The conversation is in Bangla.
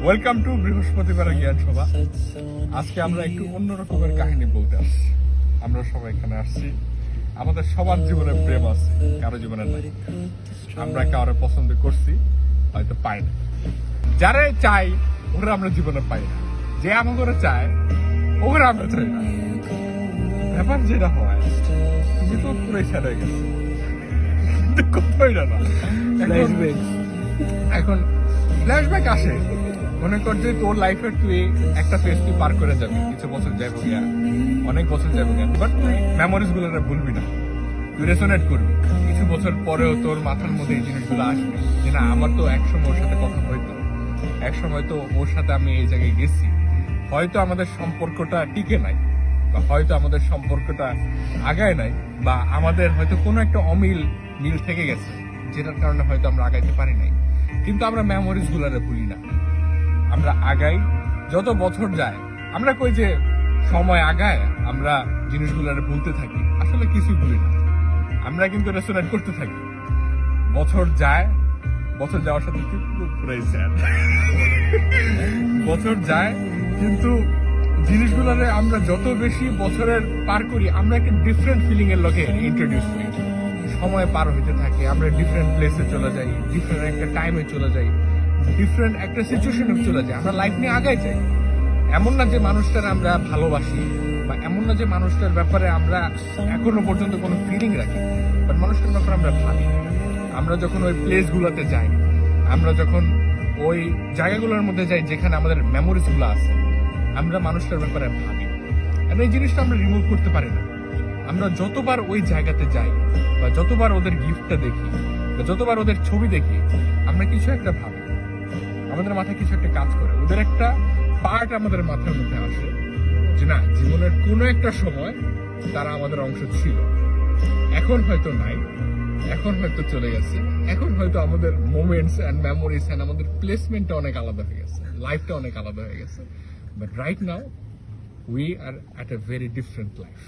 ওয়েলকাম টু বৃহস্পতিবার জ্ঞান সভা। আজকে আমরা একটু অন্যরকমের কাহিনী বলতে আসছি। আমরা সবাই এখানে আসছি, আমাদের সবার জীবনে প্রেম আছে, কারো জীবনে নাই। আমরা কারো পছন্দ করছি, হয়তো পাই না। যারা চাই ওরা আমরা জীবনে পাই না, যে আমাকে চায় ওরা আমরা চাই না। ব্যাপার যেটা হয়, তুমি তো পুরোই ছেড়ে গেছে, কিন্তু কোথায় না। এখন ফ্ল্যাশব্যাক আসে, মনে কর যে তোর লাইফের তুই একটা ফেজ তুই পার করে যাবি, কিছু বছর যাবো গিয়া, অনেক বছর যাবো গিয়া, বাট তুই মেমোরিজ গুলো ভুলবি না, তুই রেসোনেট করবি। কিছু বছর পরেও তোর মাথার মধ্যে এই জিনিসগুলো আসবে যে না, আমার তো একসময় ওর সাথে কথা হইতো, একসময় তো ওর সাথে আমি এই জায়গায় গেছি। হয়তো আমাদের সম্পর্কটা টিকে নাই, বা হয়তো আমাদের সম্পর্কটা আগায় নাই, বা আমাদের হয়তো কোনো একটা মিল থেকে গেছে, যেটার কারণে হয়তো আমরা আগাইতে পারি নাই। কিন্তু আমরা মেমোরিজ গুলারে ভুলি না, আমরা আগাই। যত বছর যায় আমরা কই যে সময় আগায়, আমরা জিনিসগুলারে ভুলতে থাকি, আসলে কিছুই ভুলি না। আমরা কিন্তু রেসোনেট করতে থাকি। বছর যায়, বছর যাওয়ার সাথে পুরাই স্যাড। বছর যায়, কিন্তু জিনিসগুলারে আমরা যত বেশি বছরের পার করি, আমরা একটা ডিফারেন্ট ফিলিং এর লগে ইন্ট্রোডিউস করি। সময় পার হইতে থাকে, আমরা ডিফারেন্ট প্লেসে চলে যাই, ডিফারেন্ট একটা টাইমে চলে যাই, ডিফারেন্ট একটা সিচুয়েশনে চলে যাই, আমরা লাইফ নিয়ে আগাই যাই। এমন না যে মানুষটার আমরা ভালোবাসি, বা এমন না যে মানুষটার ব্যাপারে আমরা এখনো পর্যন্ত কোনো ফিলিং রাখি, বাট মানুষটার ব্যাপারে আমরা ভাবি। আমরা যখন ওই প্লেস গুলাতে যাই, আমরা যখন ওই জায়গাগুলোর মধ্যে যাই যেখানে আমাদের মেমোরিজ গুলো আছে, আমরা মানুষটার ব্যাপারে ভাবি। আর এই জিনিসটা আমরা রিমুভ করতে পারি না। আমরা যতবার ওই জায়গাতে যাই, বা যতবার ওদের গিফটটা দেখি, বা যতবার ওদের ছবি দেখি, আমরা কিছু একটা ভাবি, আমাদের মাথায় কিছু একটা কাজ করে, ওদের একটা পার্ট আমাদের মাথার মধ্যে আসে যে না, জীবনের কোনো একটা সময় তারা আমাদের অংশ ছিল, এখন হয়তো নাই, এখন হয়তো চলে গেছে, এখন হয়তো আমাদের মোমেন্টস এন্ড মেমোরিজ এন্ড আমাদের প্লেসমেন্টটা অনেক আলাদা হয়ে গেছে, লাইফটা অনেক আলাদা হয়ে গেছে। But right now we are at a very different life.